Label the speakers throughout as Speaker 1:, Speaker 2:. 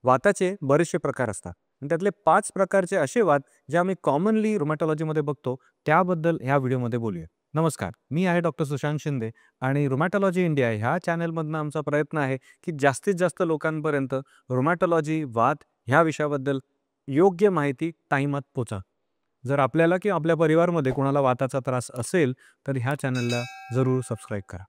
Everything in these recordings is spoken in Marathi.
Speaker 1: वाताचे बरेचसे प्रकार असतात आणि त्यातले 5 प्रकारचे असे वात जे आम्ही कॉमनली रुमॅटॉलॉजीमध्ये बघतो, त्याबद्दल ह्या व्हिडिओमध्ये बोलूया. नमस्कार, मी आहे डॉक्टर सुशांत शिंदे आणि रुमॅटॉलॉजी इंडिया ह्या चॅनलमधनं आमचा प्रयत्न आहे, की जास्तीत जास्त लोकांपर्यंत रुमॅटॉलॉजी, वात ह्या विषयाबद्दल योग्य माहिती टाईमात पोचा. जर आपल्याला किंवा आपल्या परिवारामध्ये कोणाला वाताचा त्रास असेल, तर ह्या चॅनलला जरूर सबस्क्राईब करा.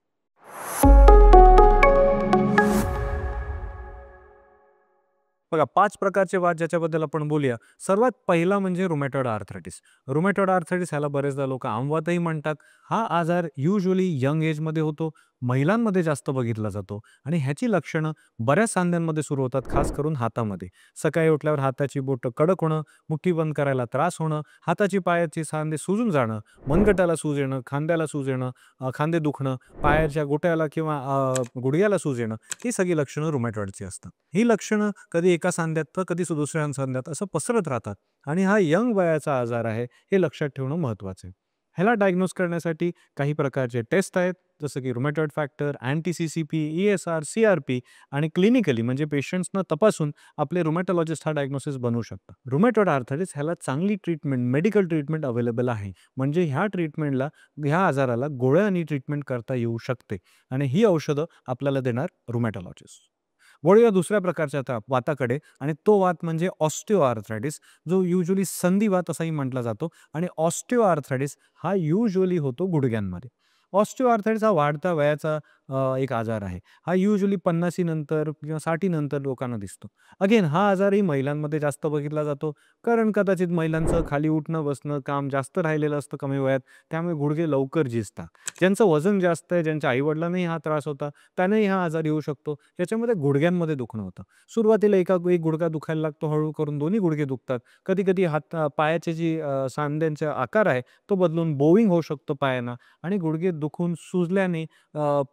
Speaker 1: बघा 5 प्रकारचे वात ज्याच्याबद्दल आपण बोलूया. सर्वात पहिला म्हणजे रुमॅटॉइड आर्थरायटिस. रुमॅटॉइड आर्थरायटिस ह्याला बरेचदा लोकं आमवातही म्हणतात. हा आजार युजुअली यंग एजमध्ये होतो. महिलांमध्ये जास्त बघितला जातो आणि ह्याची लक्षणं बऱ्याच सांध्यांमध्ये सुरू होतात, खास करून हातामध्ये. सकाळी उठल्यावर हाताची बोटं कडक होणं, मुठी बंद करायला त्रास होणं, हाताची पायाची सांधे सुजून जाणं, मनगटाला सूज येणं, खांद्याला सूज येणं, खांदे दुखणं, पायाच्या घोट्याला किंवा गुडघ्याला सूज येणं, ही सगळी लक्षणं रुमॅटॉइडची असतात. ही लक्षणं कधी एका सांध्यात तर कधी दुसऱ्या सांध्यात असं पसरत राहतात आणि हा यंग वयाचा आजार आहे हे लक्षात ठेवणं महत्त्वाचं आहे. ह्याला डायग्नोज करण्यासाठी काही प्रकारचे टेस्ट आहेत, जसं की रुमॅटॉइड फॅक्टर, अँटी-CCP, ESR, CRP आणि क्लिनिकली म्हणजे पेशंट्सना तपासून आपले रुमॅटॉलॉजिस्ट हा डायग्नोसिस बनवू शकतात. रुमॅटॉइड आर्थरायटिस ह्याला चांगली ट्रीटमेंट, मेडिकल ट्रीटमेंट अवेलेबल आहे. म्हणजे ह्या ट्रीटमेंटला, ह्या आजाराला गोळ्यांनी ट्रीटमेंट करता येऊ शकते आणि ही औषधं आपल्याला देणार रुमॅटॉलॉजिस्ट. वळूया दुसऱ्या प्रकारच्या वाताकडे आणि तो वात म्हणजे ऑस्टिओआर्थरायटिस, जो युजुअली संधिवात असाही म्हटला जातो आणि ऑस्टिओआर्थरायटिस हा युजुअली होतो गुडघ्यांमध्ये. ऑस्टिओआर्थरायटिस हा वाढत्या वयाचा एक आजार आहे. हा युजुअली 50 नंतर किंवा 60 नंतर लोकांना दिसतो. अगेन हा आजारही महिलांमध्ये जास्त बघितला जातो, कारण कदाचित महिलांचं खाली उठणं बसणं काम जास्त राहिलेलं असतं कमी वयात, त्यामुळे गुडघे लवकर झिजतात. ज्यांचं वजन जास्त आहे, ज्यांच्या आई-वडिलांनाही हा त्रास होता, त्यांनाही हा आजार येऊ शकतो. त्याच्यामध्ये गुडघ्यांमध्ये दुखणं होतं. सुरुवातीला एक गुडघा दुखायला लागतो, हळू करून दोन्ही गुडघे दुखतात. कधी-कधी पायाची जी सांध्यांचा आकार आहे, तो बदलून बोविंग होऊ शकतो पायांना आणि गुडघे दुखून सुजल्याने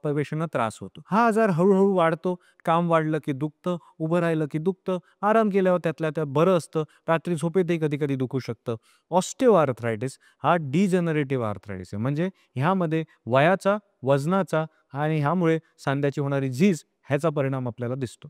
Speaker 1: पेशंटना त्रास होतो. हा आजार हळू वाढतो. काम वाढलं की दुखतं, उभं राहिलं की दुखतं, आराम केल्यावर त्यातल्या त्यात बरं असतं, रात्री झोपेतही कधी-कधी दुखू शकतं. ऑस्टिओआर्थरायटिस हा डिजेनरेटिव्ह आर्थरायटिस आहे. म्हणजे ह्यामध्ये वयाचा, वजनाचा आणि ह्यामुळे सांध्याची होणारी झीज ह्याचा परिणाम आपल्याला दिसतो.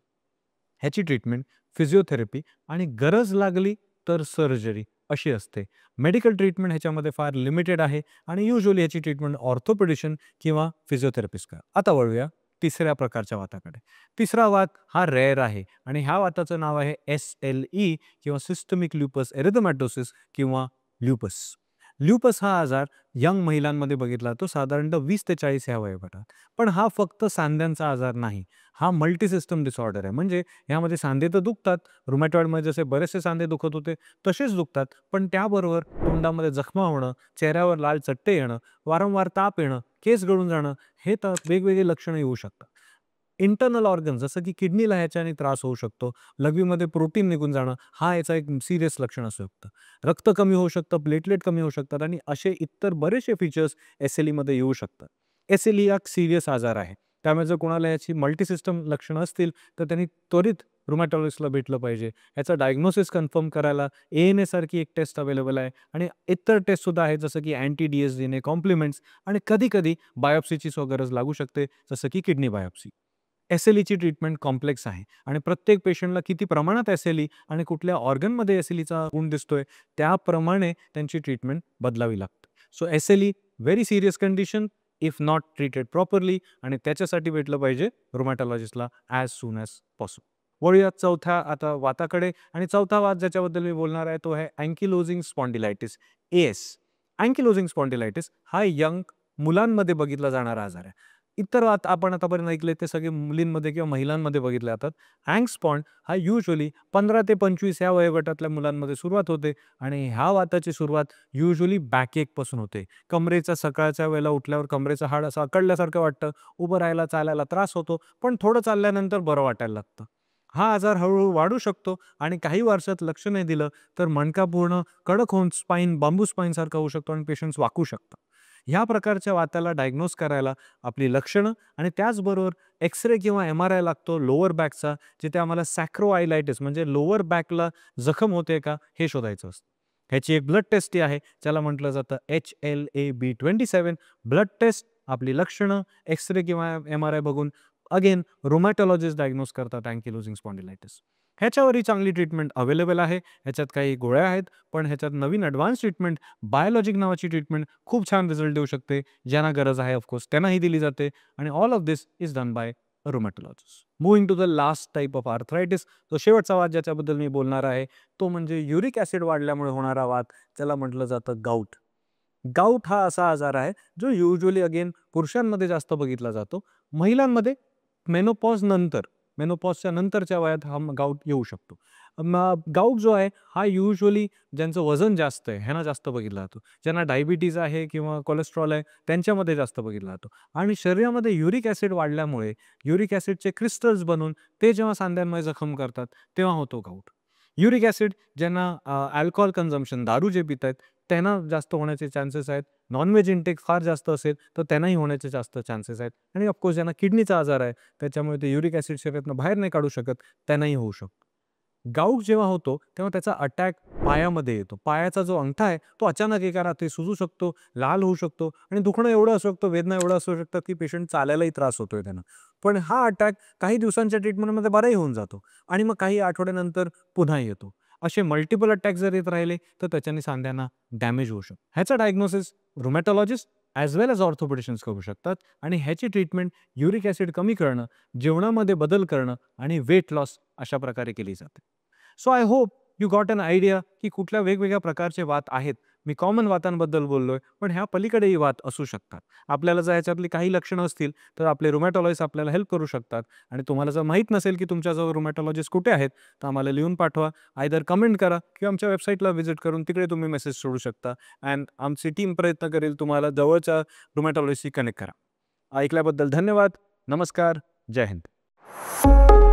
Speaker 1: ह्याची ट्रीटमेंट फिजिओथेरपी आणि गरज लागली तर सर्जरी अशी असते. मेडिकल ट्रीटमेंट ह्याच्यामध्ये फार लिमिटेड आहे आणि युजुअली ह्याची ट्रीटमेंट ऑर्थोपेडिशियन किंवा फिजिओथेरपिस्ट करा. आता वळूया तिसऱ्या प्रकारच्या वाताकडे. तिसरा वात हा रेअर आहे आणि ह्या वाताचं नाव आहे SLE किंवा सिस्टमिक ल्युपस एरिथेमॅटोसिस किंवा ल्युपस. ल्युपस हा आजार यंग महिलांमध्ये बघितला जातो, साधारणतः 20 ते 40 ह्या वयोगटात. पण हा फक्त सांध्यांचा आजार नाही. हा मल्टी सिस्टम डिसऑर्डर आहे. म्हणजे यामध्ये सांधे तर दुखतात, रुमॅटॉइडमध्ये जसे बरेचसे सांधे दुखत होते तसेच दुखतात, पण त्याबरोबर तोंडामध्ये जखमा होणं, चेहऱ्यावर लाल चट्टे येणं, वारंवार ताप येणं, केस गळून जाणं, हे तर वेगवेगळे लक्षणं येऊ शकतात. इंटरनल ऑर्गन जसं की किडनीला ह्याच्याने त्रास होऊ शकतो. लघवीमध्ये प्रोटीन निघून जाणं हा याचा एक सीरियस लक्षण असू शकतं. रक्त कमी होऊ शकतं, प्लेटलेट कमी होऊ शकतात आणि असे इतर बरेचसे फीचर्स SLEमध्ये येऊ शकतात. SLE हा सीरियस आजार आहे. त्यामुळे जर कोणाला याची मल्टी सिस्टम लक्षणं असतील, तर त्यांनी त्वरित रुमॅटॉलॉजिस्टला भेटलं पाहिजे. याचं डायग्नोसिस कन्फर्म करायला ANA सारखी एक टेस्ट अवेलेबल आहे आणि इतर टेस्टसुद्धा आहेत, जसं की अँटी-DSDNA कॉम्प्लिमेंट्स आणि कधी-कधी बायोप्सीची गरज लागू शकते, जसं की किडनी बायोप्सी. SLEची ट्रीटमेंट कॉम्प्लेक्स आहे आणि प्रत्येक पेशंटला किती प्रमाणात SLE आणि कुठल्या ऑर्गनमध्ये SLEचा गुण दिसतोय, त्याप्रमाणे त्यांची ट्रीटमेंट बदलावी लागते. So SLE very serious condition if not treated properly आणि त्याच्यासाठी भेटलं पाहिजे रुमॅटॉलॉजिस्टला ॲज सून ॲज पॉसिबल. वळूया चौथ्या आता वाताकडे आणि चौथा वात ज्याच्याबद्दल मी बोलणार आहे तो आहे अँकिलोजिंग स्पॉन्डिलायटिस AS. अँकिलोजिंग स्पॉन्डिलायटिस हा यंग मुलांमध्ये बघितला जाणारा आजार आहे. इतर वात आपण आतापर्यंत ऐकले ते सगळे मुलींमध्ये किंवा महिलांमध्ये बघितले जातात. अँगस्पॉन्ड हा युजुअली 15 ते 25 या वयोगटातल्या मुलांमध्ये सुरुवात होते आणि ह्या वाताची सुरुवात युजुअली बॅकएकपासून होते. कमरेचा सकाळच्या वेळेला उठल्यावर कमरेचं हाड असं अकडल्यासारखं वाटतं, उभं राहायला चालायला त्रास होतो, पण थोडं चालल्यानंतर बरं वाटायला लागतं. हा आजार हळूहळू वाढू शकतो आणि काही वर्षात लक्ष नाही दिलं तर मणका पूर्ण कडक होऊन स्पाईन बांबू स्पाईनसारखा होऊ शकतो आणि पेशंट्स वाकू शकतात. ह्या प्रकारच्या वाताला डायग्नोज करायला आपली लक्षणं आणि त्याचबरोबर एक्स-रे किंवा MRI लागतो लोअर बॅकचा, जिथे आम्हाला सॅक्रोआयलायटिस म्हणजे लोअर बॅकला जखम होते का हे शोधायचं असतं. ह्याची एक ब्लड टेस्ट आहे, ज्याला म्हटलं जातं HLA-B27. ब्लड टेस्ट, आपली लक्षणं, एक्स-रे किंवा MRI बघून अगेन रुमॅटॉलॉजिस्ट डायग्नोज करतात अँकिलोजिंग स्पॉन्डिलायटिस. ह्याच्यावरही चांगली ट्रीटमेंट अवेलेबल आहे. ह्याच्यात काही गोळ्या आहेत, पण ह्याच्यात नवीन ॲडव्हान्स ट्रीटमेंट, बायोलॉजिक नावाची ट्रीटमेंट खूप छान रिझल्ट देऊ शकते. ज्यांना गरज आहे त्यांनाही दिली जाते आणि all of this is done by a rheumatologist. Moving to the last type of arthritis. तो शेवटचा वाद ज्याच्याबद्दल मी बोलणार आहे, तो म्हणजे युरिक ॲसिड वाढल्यामुळे होणारा वाद, ज्याला म्हटलं जातं गाऊट. गाऊट हा असा आजार आहे, जो युजुअली अगेन पुरुषांमध्ये जास्त बघितला जातो. महिलांमध्ये मेनोपॉज नंतर, मेनोपॉजच्या नंतरच्या वयात हा गाऊट येऊ शकतो. गाऊट जो आहे हा युजुअली ज्यांचं वजन जास्त आहे ह्यांना जास्त बघितला जातो. ज्यांना डायबिटीज आहे किंवा कोलेस्ट्रॉल आहे त्यांच्यामध्ये जास्त बघितला जातो. आणि शरीरामध्ये युरिक ॲसिड वाढल्यामुळे युरिक ॲसिडचे क्रिस्टल्स बनून ते जेव्हा सांध्यांमध्ये जखम करतात तेव्हा होतो गाऊट. युरिक ॲसिड ज्यांना अल्कोहल कन्झम्पशन, दारू जे पित आहेत त्यांना जास्त होण्याचे चान्सेस आहेत. नॉन-व्हेज इंटेक फार जास्त असेल तर त्यांनाही होण्याचे जास्त चान्सेस आहेत. आणि ऑफकोर्स ज्यांना किडनीचा आजार आहे त्याच्यामुळे ते युरिक ॲसिड शरीरातनं बाहेर नाही काढू शकत, त्यांनाही होऊ शकतो. गाऊट जेव्हा होतो तेव्हा त्याचा अटॅक पायामध्ये येतो. पायाचा जो अंगठा आहे तो अचानक एका रात्री सुजू शकतो, लाल होऊ शकतो आणि दुखणं एवढं असू शकतं, वेदना एवढं असू शकतं की पेशंट चालायलाही त्रास होतोय त्यांना. पण हा अटॅक काही दिवसांच्या ट्रीटमेंटमध्ये बराही होऊन जातो आणि मग काही आठवड्यानंतर पुन्हा येतो. असे मल्टिपल अटॅक जर येत राहिले तर त्याच्याने सांध्यांना डॅमेज होऊ शकतो. ह्याचा डायग्नोसिस रुमॅटॉलॉजिस्ट ॲज वेल एज ऑर्थोपेडिशियन्स करू शकतात आणि ह्याची ट्रीटमेंट युरिक ॲसिड कमी करणं, जेवणामध्ये बदल करणं आणि वेट लॉस अशा प्रकारे केली जाते. So I hope you got an idea की कुठल्या वेगवेगळ्या प्रकारचे वात आहेत. मी कॉमन वातांबद्दल बोललोय, पण ह्या पलीकडेही वात असू शकतात. आपल्याला जर ह्याच्यातली काही लक्षणं असतील तर आपले रुमॅटॉलॉजिस्ट आपल्याला हेल्प करू शकतात. आणि तुम्हाला जर माहीत नसेल की तुमच्याजवळ रुमॅटॉलॉजिस्ट कुठे आहेत, तर आम्हाला लिहून पाठवा. आयदर कमेंट करा किंवा आमच्या वेबसाईटला व्हिजिट करून तिकडे तुम्ही मेसेज सोडू शकता. अँड आमची टीम प्रयत्न करेल तुम्हाला जवळच्या रुमॅटॉलॉजिस्टशी कनेक्ट करा. ऐकल्याबद्दल धन्यवाद. नमस्कार. जय हिंद.